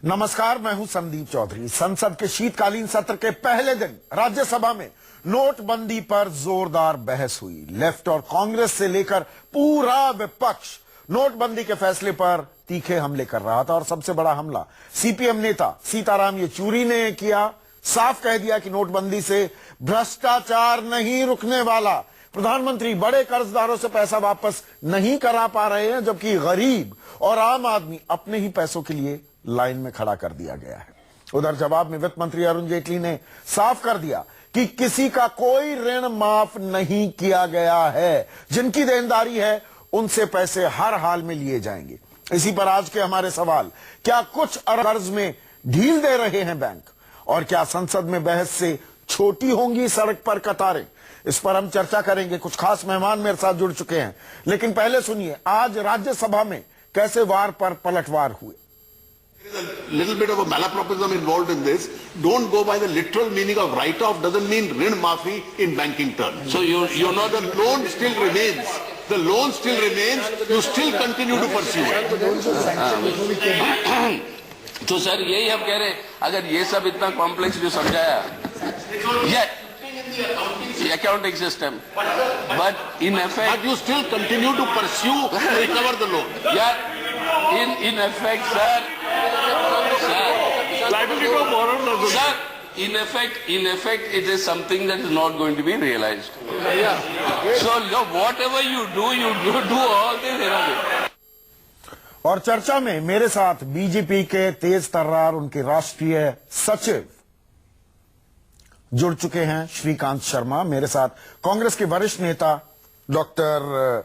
नमस्कार, मैं हूं संदीप चौधरी। संसद के शीतकालीन सत्र के पहले दिन राज्यसभा में नोटबंदी पर जोरदार बहस हुई। लेफ्ट और कांग्रेस से लेकर पूरा विपक्ष नोटबंदी के फैसले पर तीखे हमले कर रहा था और सबसे बड़ा हमला सीपीएम नेता सीताराम येचुरी ने किया। साफ कह दिया कि नोटबंदी से भ्रष्टाचार नहीं रुकने वाला। प्रधानमंत्री बड़े कर्जदारों से पैसा वापस नहीं करा पा रहे हैं, जबकि गरीब और आम आदमी अपने ही पैसों के लिए लाइन में खड़ा कर दिया गया है। उधर जवाब में वित्त मंत्री अरुण जेटली ने साफ कर दिया कि किसी का कोई ऋण माफ नहीं किया गया है। जिनकी देनदारी है उनसे पैसे हर हाल में लिए जाएंगे। इसी पर आज के हमारे सवाल, क्या कुछ कर्ज में ढील दे रहे हैं बैंक, और क्या संसद में बहस से छोटी होंगी सड़क पर कतारें? इस पर हम चर्चा करेंगे। कुछ खास मेहमान मेरे साथ जुड़ चुके हैं, लेकिन पहले सुनिए आज राज्यसभा में कैसे वार पर पलटवार हुए। There is a little bit of a malapropism involved in this. Don't go by the literal meaning of write-off doesn't mean rin maafi in banking terms. So you know the loan still remains. The loan still remains. You still continue to pursue it. तो sir यही हम कह रहे हैं, अगर ये सब इतना कॉम्प्लेक्स जो समझाया, accounting system, but in effect, But you still continue to pursue to recover the loan. yeah, in effect, sir, in effect, it is something that is not going to be realized. So whatever you do all this. और चर्चा में मेरे साथ BJP के तेज तर्रार उनके राष्ट्रीय सचिव जुड़ चुके हैं, श्रीकांत शर्मा। मेरे साथ कांग्रेस के वरिष्ठ नेता डॉक्टर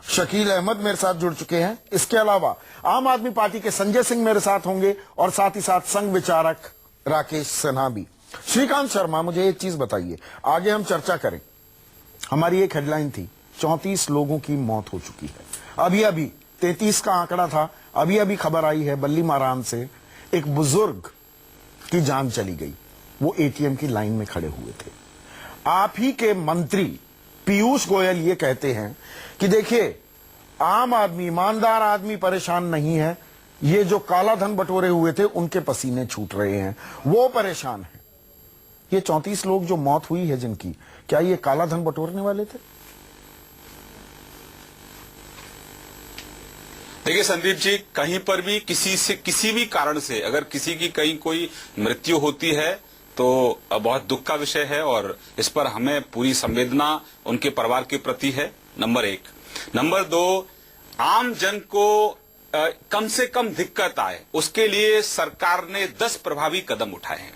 शकील अहमद मेरे साथ जुड़ चुके हैं। इसके अलावा आम आदमी पार्टी के संजय सिंह मेरे साथ होंगे और साथ ही साथ संघ विचारक राकेश सिन्हा भी। श्रीकांत शर्मा, मुझे एक चीज बताइए, आगे हम चर्चा करें। हमारी एक हेडलाइन थी 34 लोगों की मौत हो चुकी है। अभी अभी 33 का आंकड़ा था। अभी अभी खबर आई है बल्ली मारान से एक बुजुर्ग की जान चली गई। वो एटीएम की लाइन में खड़े हुए थे। आप ही के मंत्री पीयूष गोयल ये कहते हैं कि देखिए, आम आदमी, ईमानदार आदमी परेशान नहीं है, ये जो काला धन बटोरे हुए थे उनके पसीने छूट रहे हैं, वो परेशान है। ये 34 लोग जो मौत हुई है जिनकी, क्या ये काला धन बटोरने वाले थे? देखिए संदीप जी, कहीं पर भी किसी भी कारण से अगर किसी की कहीं कोई मृत्यु होती है तो बहुत दुख का विषय है और इस पर हमें पूरी संवेदना उनके परिवार के प्रति है, नंबर 1। नंबर 2, आम जन को कम से कम दिक्कत आए उसके लिए सरकार ने 10 प्रभावी कदम उठाए हैं।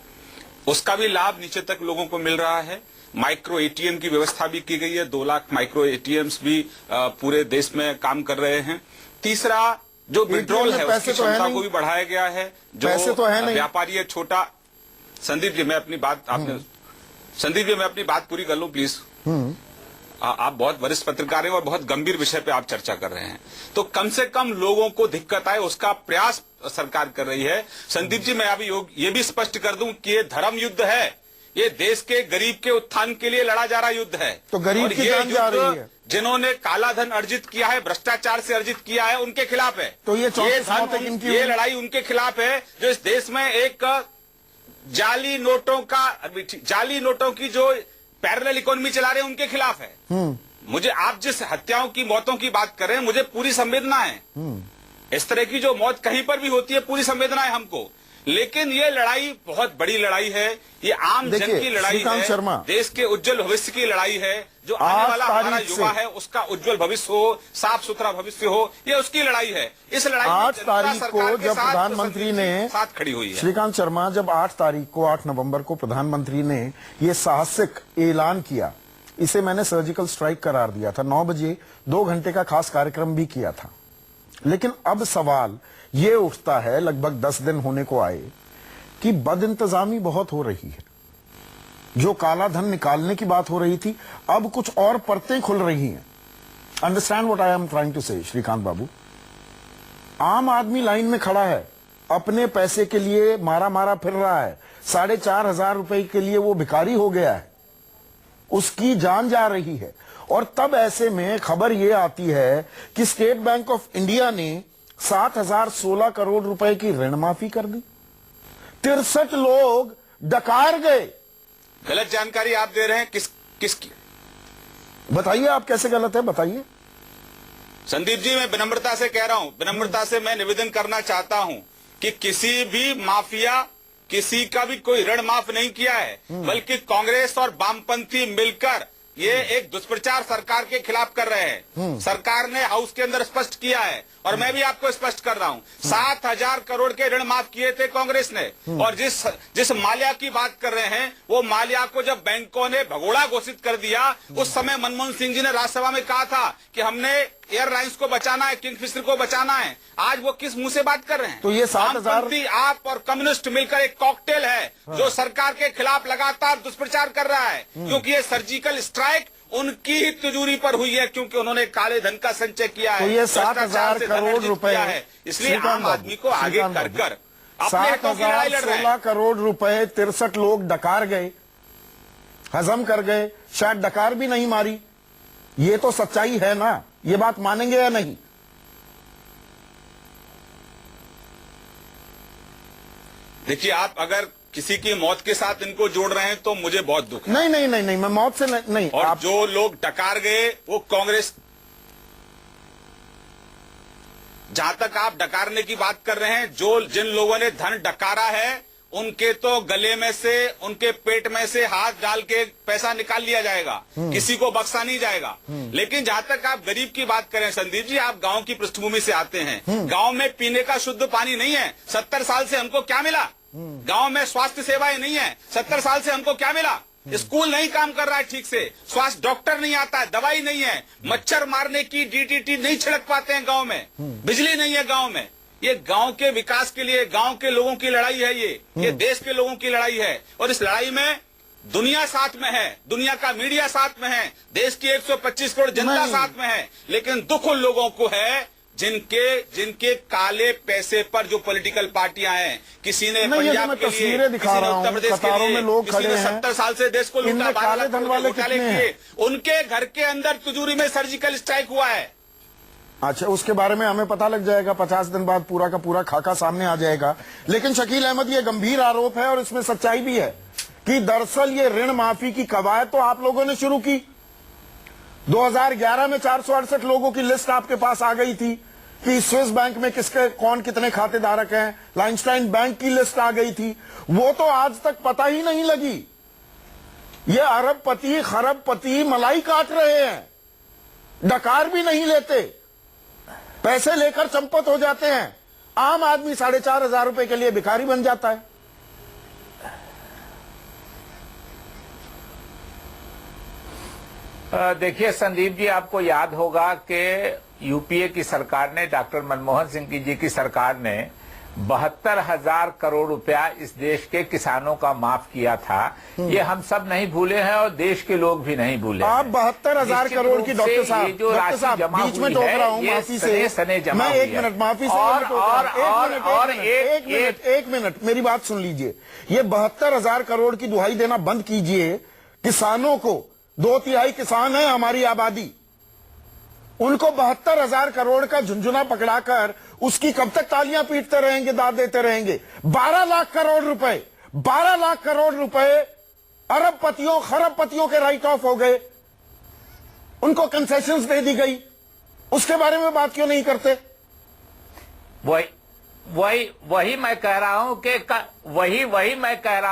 उसका भी लाभ नीचे तक लोगों को मिल रहा है। माइक्रो एटीएम की व्यवस्था भी की गई है। 2 लाख माइक्रो एटीएम्स भी पूरे देश में काम कर रहे हैं। तीसरा, जो विड्रॉल है उसकी क्षमता को भी बढ़ाया गया है। जो व्यापारी है, छोटा। संदीप जी, मैं अपनी बात पूरी कर लूं प्लीज। आप बहुत वरिष्ठ पत्रकार हैं और बहुत गंभीर विषय पे आप चर्चा कर रहे हैं, तो कम से कम लोगों को दिक्कत आए उसका प्रयास सरकार कर रही है। संदीप जी, मैं अभी ये भी स्पष्ट कर दूं कि ये धर्म युद्ध है। ये देश के गरीब के उत्थान के लिए लड़ा जा रहा युद्ध है। तो गरीब की जान जा रही है। जिन्होंने काला धन अर्जित किया है, भ्रष्टाचार से अर्जित किया है, उनके खिलाफ है। तो ये लड़ाई उनके खिलाफ है जो इस देश में एक जाली नोटों की जो पैरेलल इकोनॉमी चला रहे हैं उनके खिलाफ है। मुझे, आप जिस हत्याओं की, मौतों की बात कर रहे हैं, मुझे पूरी संवेदना है। इस तरह की जो मौत कहीं पर भी होती है, पूरी संवेदना है हमको। लेकिन ये लड़ाई बहुत बड़ी लड़ाई है। ये आम जन की लड़ाई है, देश के उज्जवल भविष्य की लड़ाई है। जो आने वाला हमारा युवा है उसका उज्जवल भविष्य हो, साफ सुथरा भविष्य हो, ये उसकी लड़ाई है। इस लड़ाई 8 तारीख को जब प्रधानमंत्री ने साथ खड़ी हुई है। श्रीकांत शर्मा, जब 8 तारीख को 8 नवंबर को प्रधानमंत्री ने ये साहसिक ऐलान किया, इसे मैंने सर्जिकल स्ट्राइक करार दिया था। 9 बजे 2 घंटे का खास कार्यक्रम भी किया था। लेकिन अब सवाल ये उठता है, लगभग 10 दिन होने को आए, कि बदइंतजामी बहुत हो रही है। जो काला धन निकालने की बात हो रही थी, अब कुछ और परतें खुल रही हैं। Understand what I am trying to say, Shrikant बाबू। आम आदमी लाइन में खड़ा है, अपने पैसे के लिए मारा फिर रहा है। 4,500 रुपए के लिए वो भिखारी हो गया है, उसकी जान जा रही है। और तब ऐसे में खबर ये आती है कि स्टेट बैंक ऑफ इंडिया ने 7,016 करोड़ रुपए की ऋण माफी कर दी। 63 लोग डकार गए। गलत जानकारी आप दे रहे हैं किसकी? बताइए आप कैसे गलत है, बताइए। संदीप जी, मैं विनम्रता से कह रहा हूं, विनम्रता से मैं निवेदन करना चाहता हूं कि किसी भी माफिया, किसी का भी कोई ऋण माफ नहीं किया है, बल्कि कांग्रेस और वामपंथी मिलकर ये एक दुष्प्रचार सरकार के खिलाफ कर रहे हैं। सरकार ने हाउस के अंदर स्पष्ट किया है और मैं भी आपको स्पष्ट कर रहा हूं, 7,000 करोड़ के ऋण माफ किए थे कांग्रेस ने। और जिस माल्या की बात कर रहे हैं, वो माल्या को जब बैंकों ने भगोड़ा घोषित कर दिया, उस समय मनमोहन सिंह जी ने राज्यसभा में कहा था कि हमने एयरलाइंस को बचाना है, किंगफिशर को बचाना है। आज वो किस मुंह से बात कर रहे हैं? तो ये 7,000 आप और कम्युनिस्ट मिलकर एक कॉकटेल है जो सरकार के खिलाफ लगातार दुष्प्रचार कर रहा है, क्योंकि ये सर्जिकल स्ट्राइक उनकी ही तिजोरी पर हुई है, क्योंकि उन्होंने काले धन का संचय किया है। तो ये 7,000 करोड़ रुपए है, इसलिए आम आदमी को आगे कर अपने हितों की लड़ाई लड़ रहे हैं। 7,016 करोड़ रुपए 63 लोग डकार गए, हजम कर गए, शायद डकार भी नहीं मारी। ये तो सच्चाई है ना, ये बात मानेंगे या नहीं? देखिए, आप अगर किसी की मौत के साथ इनको जोड़ रहे हैं तो मुझे बहुत दुख है। नहीं, मैं मौत से नहीं। और आप जो लोग डकार गए वो कांग्रेस, जहां तक आप डकारने की बात कर रहे हैं, जिन लोगों ने धन डकारा है उनके तो गले में से, उनके पेट में से हाथ डाल के पैसा निकाल लिया जाएगा, किसी को बख्शा नहीं जाएगा। लेकिन जहां तक आप गरीब की बात करें, संदीप जी, आप गांव की पृष्ठभूमि से आते हैं। गांव में पीने का शुद्ध पानी नहीं है। 70 साल से हमको क्या मिला? गांव में स्वास्थ्य सेवाएं नहीं है। 70 साल से हमको क्या मिला? स्कूल नहीं काम कर रहा है ठीक से, स्वास्थ्य डॉक्टर नहीं आता है, दवाई नहीं है, मच्छर मारने की डीडीटी नहीं छिड़क पाते हैं गांव में, बिजली नहीं है गांव में। ये गांव के विकास के लिए गांव के लोगों की लड़ाई है, ये देश के लोगों की लड़ाई है। और इस लड़ाई में दुनिया साथ में है, दुनिया का मीडिया साथ में है, देश की 125 करोड़ जनता साथ में है। लेकिन दुख उन लोगों को है जिनके काले पैसे पर जो पॉलिटिकल पार्टियां हैं, किसी ने पंजाब के लिए, किसी ने उत्तर प्रदेश के लिए, किसी ने 70 साल से देश को लूटा, काले धन वाले किए, उनके घर के अंदर तिजोरी में सर्जिकल स्ट्राइक हुआ है। अच्छा, उसके बारे में हमें पता लग जाएगा, 50 दिन बाद पूरा का पूरा खाका सामने आ जाएगा। लेकिन शकील अहमद, ये गंभीर आरोप है और इसमें सच्चाई भी है कि दरअसल ये ऋण माफी की कवायद तो आप लोगों ने शुरू की। 2011 में 468 लोगों की लिस्ट आपके पास आ गई थी कि स्विस बैंक में कौन कितने खातेधारक हैं। लाइनस्टाइन बैंक की लिस्ट आ गई थी, वो तो आज तक पता ही नहीं लगी। ये अरबपति खरबपति मलाई काट रहे हैं, डकार भी नहीं लेते, पैसे लेकर चंपत हो जाते हैं। आम आदमी 4,500 रुपए के लिए भिखारी बन जाता है। देखिए संदीप जी, आपको याद होगा कि यूपीए की सरकार ने, डॉक्टर मनमोहन सिंह जी की सरकार ने 72,000 करोड़ रुपया इस देश के किसानों का माफ किया था। ये हम सब नहीं भूले हैं और देश के लोग भी नहीं भूले। आप 72,000 करोड़ की डॉक्टर साहब, जो राशि जमा बीच में टोक रहा हूं, माफी से सने जमा, मैं 1 मिनट माफी से एक मिनट मेरी बात सुन लीजिए। ये 72,000 करोड़ की दुहाई देना बंद कीजिए। किसानों को, 2/3 किसान है हमारी आबादी, उनको 72,000 करोड़ का झुंझुना पकड़ाकर उसकी कब तक तालियां पीटते रहेंगे, दाद देते रहेंगे? 12 लाख करोड़ रुपए, 12 लाख करोड़ रुपए अरबपतियों खरबपतियों के राइट ऑफ हो गए, उनको कंसेशंस दे दी गई। उसके बारे में बात क्यों नहीं करते? वही मैं कह रहा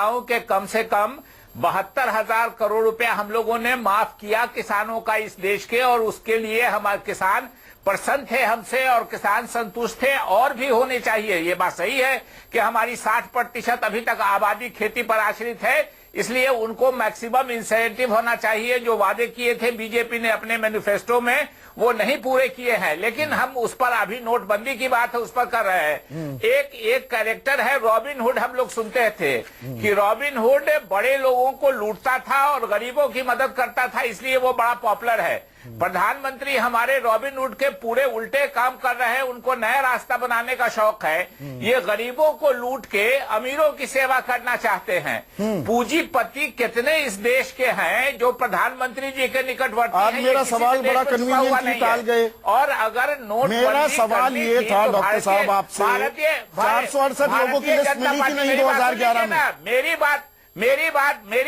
हूं कि कम से कम 72,000 करोड़ रुपया हम लोगों ने माफ किया किसानों का इस देश के, और उसके लिए हमारे किसान प्रसन्न थे हमसे और किसान संतुष्ट थे। और भी होने चाहिए। ये बात सही है कि हमारी 60% अभी तक आबादी खेती पर आश्रित है, इसलिए उनको मैक्सिमम इंसेंटिव होना चाहिए। जो वादे किए थे बीजेपी ने अपने मैनिफेस्टो में, वो नहीं पूरे किए हैं। लेकिन हम उस पर, अभी नोटबंदी की बात है, उस पर कर रहे हैं। एक कैरेक्टर है रॉबिन हुड, हम लोग सुनते थे कि रॉबिन हुड बड़े लोगों को लूटता था और गरीबों की मदद करता था, इसलिए वो बड़ा पॉपुलर है। प्रधानमंत्री हमारे रॉबिन हुड के पूरे उल्टे काम कर रहे हैं, उनको नया रास्ता बनाने का शौक है। ये गरीबों को लूट के अमीरों की सेवा करना चाहते हैं। पूंजीपति कितने इस देश के हैं जो प्रधानमंत्री जी के निकटवर्ती आज हैं? मेरा सवाल बड़ा कन्वीनियंटली टाल गए। और अगर नोट मेरा सवाल ये था डॉक्टर साहब आपसे, 468 लोगों की लिस्ट मिली कि नहीं 2011 में? मेरी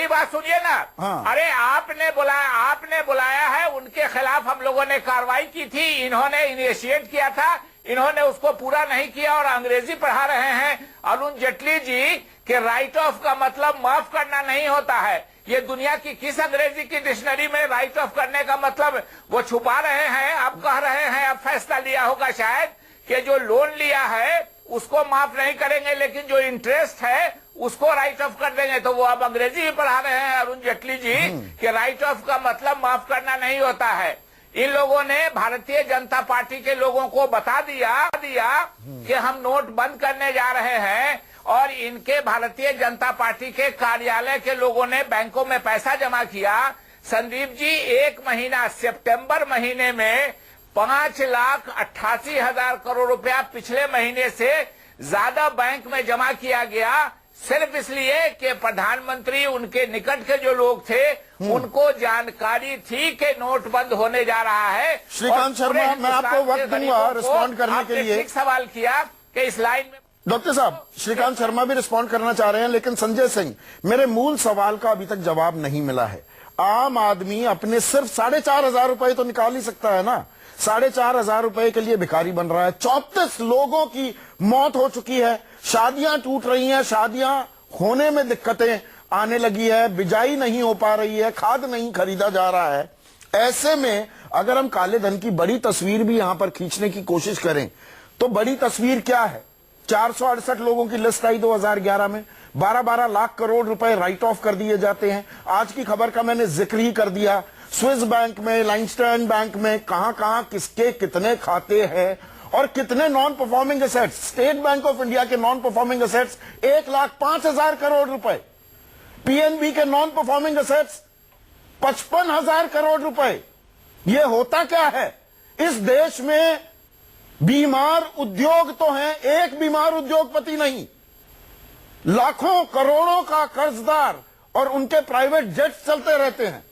बात सुनिए ना। हाँ। अरे आपने बुलाया है, उनके खिलाफ हम लोगों ने कार्रवाई की थी, इन्होंने इनिशिएट किया था, इन्होंने उसको पूरा नहीं किया और अंग्रेजी पढ़ा रहे हैं। अरुण जेटली जी के राइट ऑफ का मतलब माफ करना नहीं होता है। ये दुनिया की किस अंग्रेजी की डिक्शनरी में राइट ऑफ करने का मतलब वो छुपा रहे हैं। अब कह रहे हैं, अब फैसला लिया होगा शायद कि जो लोन लिया है उसको माफ नहीं करेंगे, लेकिन जो इंटरेस्ट है उसको राइट ऑफ कर देंगे। तो वो अब अंग्रेजी भी पढ़ा रहे हैं अरुण जेटली जी कि राइट ऑफ का मतलब माफ करना नहीं होता है। इन लोगों ने भारतीय जनता पार्टी के लोगों को बता दिया कि हम नोट बंद करने जा रहे हैं, और इनके भारतीय जनता पार्टी के कार्यालय के लोगों ने बैंकों में पैसा जमा किया। संदीप जी, एक महीना सितंबर महीने में 5,88,000 करोड़ रुपया पिछले महीने से ज्यादा बैंक में जमा किया गया, सिर्फ इसलिए कि प्रधानमंत्री उनके निकट के जो लोग थे उनको जानकारी थी कि नोट बंद होने जा रहा है। श्रीकांत शर्मा, मैं आपको वक्त दूंगा रिस्पॉन्ड करने के लिए। एक सवाल किया कि इस लाइन में डॉक्टर साहब, श्रीकांत शर्मा भी रिस्पॉन्ड करना चाह रहे हैं, लेकिन संजय सिंह, मेरे मूल सवाल का अभी तक जवाब नहीं मिला है। आम आदमी अपने सिर्फ 4,500 रुपए तो निकाल ही सकता है ना। 4,500 रुपए के लिए भिखारी बन रहा है। 34 लोगों की मौत हो चुकी है, शादियां टूट रही हैं, शादियां होने में दिक्कतें आने लगी है, बिजाई नहीं हो पा रही है, खाद नहीं खरीदा जा रहा है। ऐसे में अगर हम काले धन की बड़ी तस्वीर भी यहां पर खींचने की कोशिश करें तो बड़ी तस्वीर क्या है? 468 लोगों की लिस्ट आई 2011 में, 12-12 लाख करोड़ रुपए राइट ऑफ कर दिए जाते हैं। आज की खबर का मैंने जिक्र ही कर दिया। स्विस बैंक में, लाइनस्टर्न बैंक में कहां किसके कितने खाते हैं और कितने non performing assets. State bank of India के नॉन परफॉर्मिंग एसेट्स 1,05,000 करोड़ रुपए, पीएनबी के नॉन परफॉर्मिंग एसेट्स 55,000 करोड़ रुपए। ये होता क्या है? इस देश में बीमार उद्योग तो हैं, एक बीमार उद्योगपति नहीं, लाखों करोड़ों का कर्जदार, और उनके प्राइवेट जेट्स चलते रहते हैं,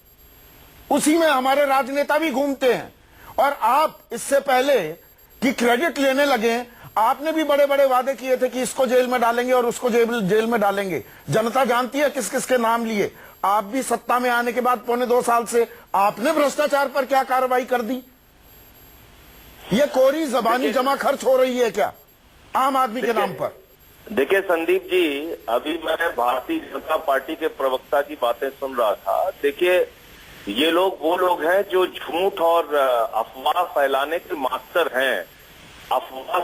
उसी में हमारे राजनेता भी घूमते हैं। और आप इससे पहले कि क्रेडिट लेने लगे, आपने भी बड़े बड़े वादे किए थे कि इसको जेल में डालेंगे और उसको जेल में डालेंगे। जनता जानती है किस किस के नाम लिए। आप भी सत्ता में आने के बाद पौने 2 साल से आपने भ्रष्टाचार पर क्या कार्रवाई कर दी? ये कोरी जबानी जमा खर्च हो रही है क्या आम आदमी के नाम पर? देखिए संदीप जी, अभी मैं भारतीय जनता पार्टी के प्रवक्ता की बातें सुन रहा था। देखिए, ये लोग वो लोग हैं जो झूठ और अफवाह फैलाने के मास्टर हैं। अफवाह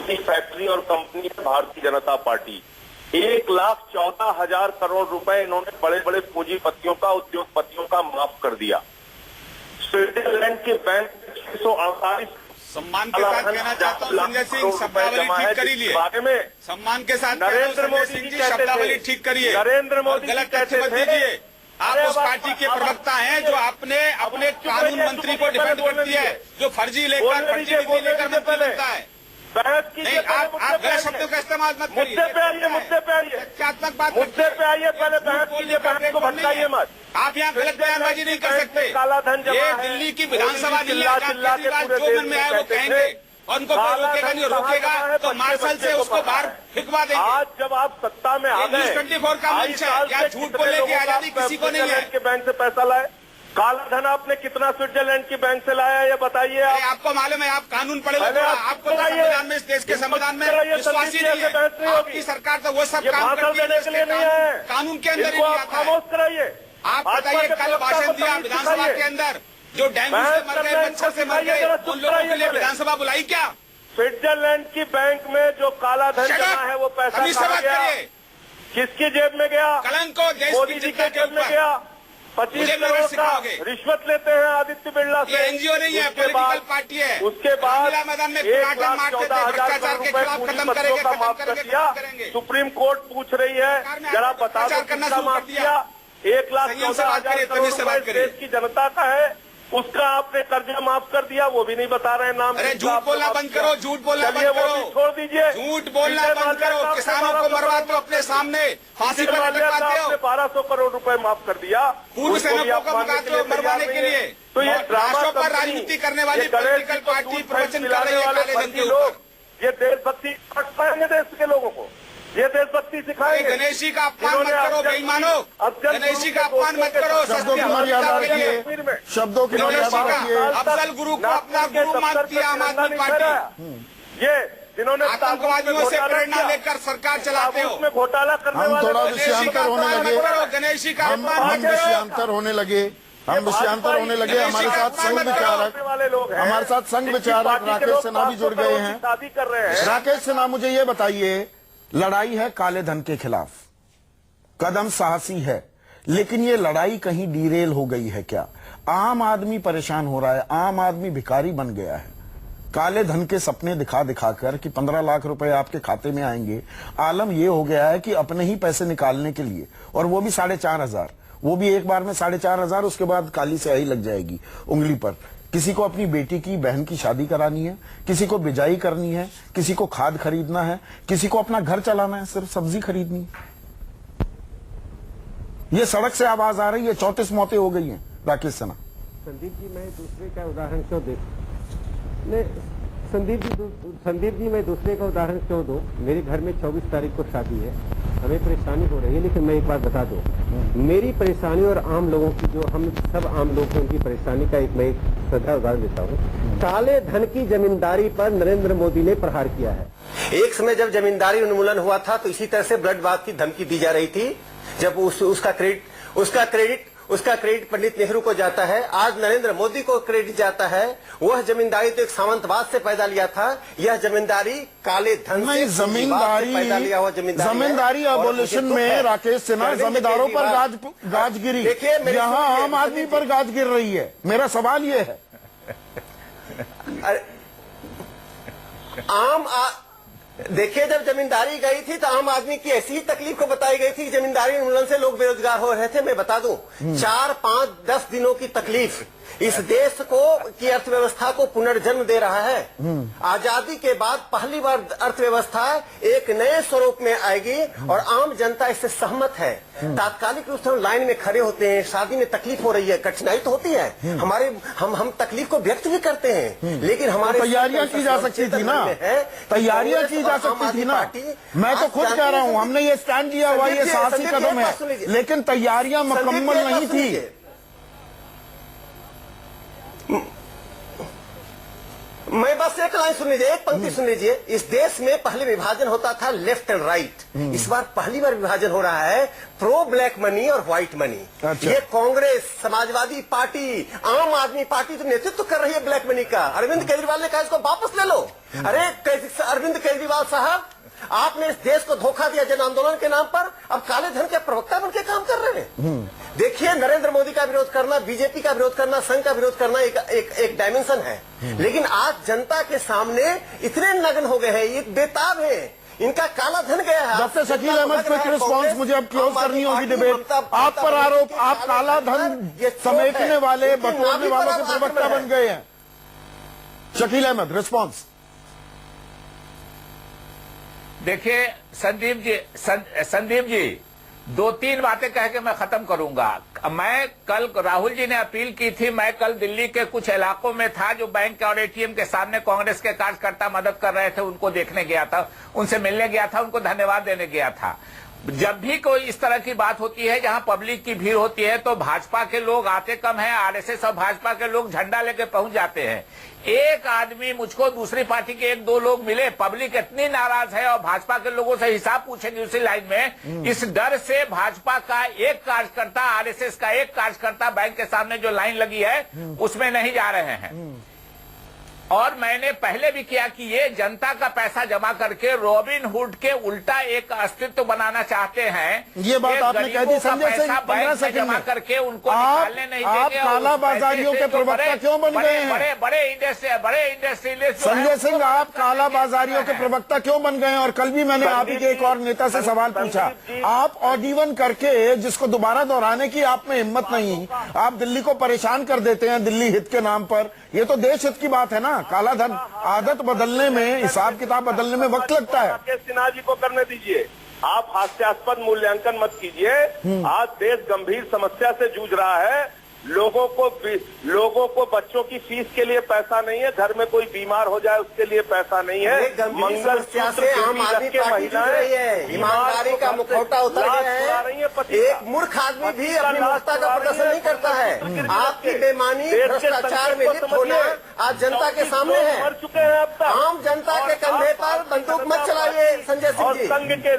फैक्ट्री और कंपनी है भारतीय जनता पार्टी। 1,14,000 करोड़ रुपए इन्होंने बड़े बड़े पूंजीपतियों का, उद्योगपतियों का माफ कर दिया। स्विट्जरलैंड के बैंक 648 सम्मान के साथ कहना चाहता हूँ संजय सिंह, शब्दावली ठीक कर लीजिए। बारे में सम्मान के साथ नरेंद्र मोदी जी शब्दावली ठीक करिए। नरेंद्र मोदी गलत तथ्य मत दीजिए। आप उस पार्टी के प्रवक्ता हैं जो अपने कानून मंत्री को डिफेंड करती है, जो फर्जी लेकर मंत्री बनता है। नहीं, आप गलत शब्दों का इस्तेमाल मत करिए। मुद्दे पे आइए, मुद्दे पे आइए, तथ्यात्मक बात मुद्दे पे आइए। पहले बहस कीजिए, बहस को भटकाइए मत। आप यहाँ गलत बयानबाजी नहीं कर सकते। काला धन जमा ये है। दिल्ली की विधानसभा नहीं चिल्ला है, चिल्ला के पूरे जो मन में आए वो देश में कहेंगे, और उनको कोई रोकेगा नहीं, रोकेगा तो मार्शल से उसको बाहर फिकवा देंगे। आज जब आप सत्ता में आ गए, 24 का मंच है, क्या झूठ बोलने की आजादी किसी को नहीं है। के बैंक से पैसा लाए, काला धन आपने कितना स्विट्जरलैंड की बैंक से लाया, ये बताइए आप। आपको मालूम है, आप कानून पढ़े पहले हो, आप आपको तो संविधान में, इस देश के संविधान में विश्वास ही नहीं है। आपकी सरकार तो वो सब काम करती है देने के लिए नहीं है, कानून के अंदर ही इनको नहीं आप आता है। खामोश कराइए। आप बताइए, कल भाषण दिया विधानसभा के अंदर, जो डेंगू से मर गए, मच्छर से मर गए, उन लोगों के लिए विधानसभा बुलाई क्या? स्विट्जरलैंड की बैंक में जो काला धन जमा है वो पैसा कहाँ गया, किसकी जेब में गया? कलंक मोदी जी के जेब में गया। 25 करोड़ का रिश्वत लेते हैं आदित्य बिरला से। एनजीओ नहीं है, पॉलिटिकल पार्टी है। उसके बाद मैदान में 1,14,000 करोड़ रुपए पूंजीपतियों का माफ कर दिया। सुप्रीम कोर्ट पूछ रही है, जरा बता दो कितना माफ किया? 1,14,000 करोड़ रुपए देश की जनता का है, उसका आपने कर्जा माफ कर दिया, वो भी नहीं बता रहे नाम। अरे झूठ बोलना बंद करो, झूठ बोलना बंद चलिए, वो करो, भी छोड़ दीजिए। झूठ बोलना बंद करो। किसानों को मरवाते हो अपने सामने, फांसी पर लटकाते हो। 1200 करोड़ रुपए माफ कर दिया, पूर्व सैनिकों को भगाते हो मरवाने के लिए। तो ये राष्ट्रों पर राजनीति करने वाली पॉलिटिकल पार्टी प्रवचन कर रही है काले धन के ऊपर। ये देशभक्ति सिखाएंगे देश के लोगों को, ये देशभक्ति सिखाएंगे। गणेश जी का अपमान मत करो बेईमानो, गणेश जी का अपमान मत करो। शब्दों की मर्यादा रखिए, शब्दों की मर्यादा रखिए। अफजल गुरु को अपना गुरु मानती है आम आदमी पार्टी। ये जिन्होंने आतंकवादियों से प्रेरणा लेकर सरकार चलाते हो, उसमें घोटाला करने हम वाले थोड़ा लोग विषयांतर होने लगे, गणेश जी का हम अपमान विषयांतर होने लगे, हम विषयांतर होने लगे। हमारे साथ संघ विचारक, हमारे साथ संघ विचारक राकेश सिन्हा भी जुड़ गए हैं। शादी कर रहे हैं। राकेश सिन्हा, मुझे ये बताइए, लड़ाई है काले धन के खिलाफ, कदम साहसी है, लेकिन ये लड़ाई कहीं डीरेल हो गई है क्या? आम आदमी परेशान हो रहा है, आम आदमी भिखारी बन गया है। काले धन के सपने दिखा दिखाकर कि 15 लाख रुपए आपके खाते में आएंगे, आलम यह हो गया है कि अपने ही पैसे निकालने के लिए, और वो भी 4,500, वो भी एक बार में 4,500, उसके बाद काली स्याही लग जाएगी उंगली पर। किसी को अपनी बेटी की बहन की शादी करानी है, किसी को बिजाई करनी है, किसी को खाद खरीदना है, किसी को अपना घर चलाना है, सिर्फ सब्जी खरीदनी है। ये सड़क से आवाज आ रही है, 34 मौतें हो गई हैं। राकेश सिन्हा। संदीप जी, मैं दूसरे का उदाहरण क्यों दे? संदीप जी, मैं दूसरे का उदाहरण क्यों दूं? मेरे घर में 24 तारीख को शादी है, हमें परेशानी हो रही है, लेकिन मैं एक बात बता दूं, मेरी परेशानी और आम लोगों की, जो हम सब आम लोग हैं, उनकी परेशानी का मैं एक सीधा उदाहरण देता हूं। काले धन की जमींदारी पर नरेंद्र मोदी ने प्रहार किया है। एक समय जब जमींदारी उन्मूलन हुआ था तो इसी तरह से ब्लड बाथ की धमकी दी जा रही थी, जब उसका क्रेडिट पंडित नेहरू को जाता है, आज नरेंद्र मोदी को क्रेडिट जाता है। वह जमींदारी तो एक सामंतवाद से पैदा लिया था, यह जमींदारी काले धन से पैदा लिया हुआ जमींदारी अबोलिशन में राकेश सिन्हा जमींदारों पर गाज गिरी, यहाँ आम आदमी पर गाज गिर रही है। मेरा सवाल ये है, देखिए, जब जमींदारी गई थी तो आम आदमी की ऐसी ही तकलीफ को बताई गई थी कि जमींदारी उन्मूलन से लोग बेरोजगार हो रहे थे। मैं बता दूं, 4, 5, 10 दिनों की तकलीफ इस देश को की अर्थव्यवस्था को पुनर्जन्म दे रहा है। आजादी के बाद पहली बार अर्थव्यवस्था एक नए स्वरूप में आएगी और आम जनता इससे सहमत है। तात्कालिक रूप से हम लाइन में खड़े होते हैं, शादी में तकलीफ हो रही है, कठिनाई तो होती है, हम तकलीफ को व्यक्त भी करते हैं, लेकिन हमारे तैयारियां की जा सकती थी ना, तैयारियां की जा सकती थी ना। मैं तो खुद कह रहा हूं, हमने ये स्टैंड लिया हुआ, ये साहसी कदम है, लेकिन तैयारियां मुकम्मल नहीं थी। मैं बस एक लाइन सुन लीजिए, एक पंक्ति सुन लीजिए। इस देश में पहले विभाजन होता था लेफ्ट एंड राइट, इस बार पहली बार विभाजन हो रहा है प्रो ब्लैक मनी और व्हाइट मनी। अच्छा। ये कांग्रेस, समाजवादी पार्टी, आम आदमी पार्टी तो नेतृत्व कर रही है ब्लैक मनी का। अरविंद केजरीवाल ने कहा इसको वापस ले लो। अरे अरविंद केजरीवाल साहब, आपने इस देश को धोखा दिया जन आंदोलन के नाम पर, अब काले धन के प्रवक्ता बनकर काम कर रहे हैं। देखिए, नरेंद्र मोदी का विरोध करना, बीजेपी का विरोध करना, संघ का विरोध करना एक डायमेंशन है, लेकिन आज जनता के सामने इतने नग्न हो गए हैं, ये बेताब है, इनका काला धन गया है। Doctor Shakeel Ahmed, quick response, मुझे अब क्लोज करनी होगी डिबेट। आप पर आरोप, आप काला धन समेटने वाले, बटोरने वालों के प्रवक्ता बन गए हैं। शकील अहमद, रिस्पॉन्स। देखिए संदीप जी, 2-3 बातें कह के मैं खत्म करूंगा। मैं कल, राहुल जी ने अपील की थी, मैं कल दिल्ली के कुछ इलाकों में था जो बैंक और एटीएम के सामने कांग्रेस के कार्यकर्ता मदद कर रहे थे, उनको देखने गया था, उनसे मिलने गया था, उनको धन्यवाद देने गया था। जब भी कोई इस तरह की बात होती है जहां पब्लिक की भीड़ होती है तो भाजपा के लोग आते कम है, आरएसएस और भाजपा के लोग झंडा लेके पहुंच जाते हैं। एक आदमी, मुझको दूसरी पार्टी के 1-2 लोग मिले, पब्लिक इतनी नाराज है और भाजपा के लोगों से हिसाब पूछेंगे उसी लाइन में, इस डर से भाजपा का एक कार्यकर्ता, आरएसएस का एक कार्यकर्ता बैंक के सामने जो लाइन लगी है उसमें नहीं जा रहे हैं। और मैंने पहले भी किया कि ये जनता का पैसा जमा करके रॉबिन हुड के उल्टा एक अस्तित्व बनाना चाहते हैं। ये बात आपने कह दी संजय सिंह, 15 सेकंड जमा में करके उनको आप निकालने नहीं देंगे। काला बाजारियों के प्रवक्ता क्यों बन गए हैं? बड़े इंडस्ट्रियलिस्ट संजय सिंह, आप काला बाजारियों के प्रवक्ता क्यों बन गए हैं? और कल भी मैंने आप ही के एक और नेता से सवाल पूछा, आप ऑडिवन करके जिसको दोबारा दोहराने की आप में हिम्मत नहीं, आप दिल्ली को परेशान कर देते हैं दिल्ली हित के नाम पर। ये तो देश हित की बात है ना। काला धन आदत बदलने में, हिसाब किताब बदलने में वक्त लगता है। राकेश सिन्हा जी को करने दीजिए, आप हास्यास्पद मूल्यांकन मत कीजिए। आज देश गंभीर समस्या से जूझ रहा है। लोगों को बच्चों की फीस के लिए पैसा नहीं है, घर में कोई बीमार हो जाए उसके लिए पैसा नहीं है। समस्या से आम आदमी पार्टी जुड़ रही है, ईमानदारी का मुखौटा उतर गया है। एक मूर्ख आदमी भी अपनी मूर्खता का प्रदर्शन नहीं करता है। आपकी बेईमानी, भ्रष्टाचार में लिप्त होना आज जनता के सामने है। मर चुके हैं अब तक। आम जनता के कंधे पर बंदूक मत चलाइए संजय सिंह और जी। संघ के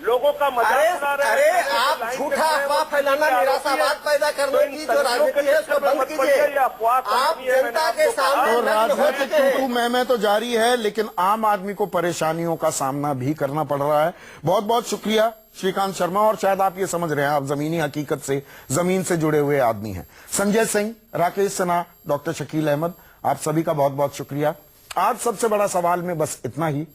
लोगों का मजाक उड़ा रहे अरे हैं। आप झूठा अफवाह फैलाना, निराशावाद पैदा करने की जो राजनीति है उसको बंद कीजिए। आप जनता के सामने तो नग्न हो राजनीतिक चुके हैं। मैं तो जारी है, लेकिन आम आदमी को परेशानियों का सामना भी करना पड़ रहा है। बहुत बहुत शुक्रिया श्रीकांत शर्मा। और शायद आप ये समझ रहे हैं, आप जमीनी हकीकत से, जमीन से जुड़े हुए आदमी हैं। संजय सिंह, राकेश सिन्हा, डॉक्टर शकील अहमद, आप सभी का बहुत बहुत शुक्रिया। आज सबसे बड़ा सवाल में बस इतना ही।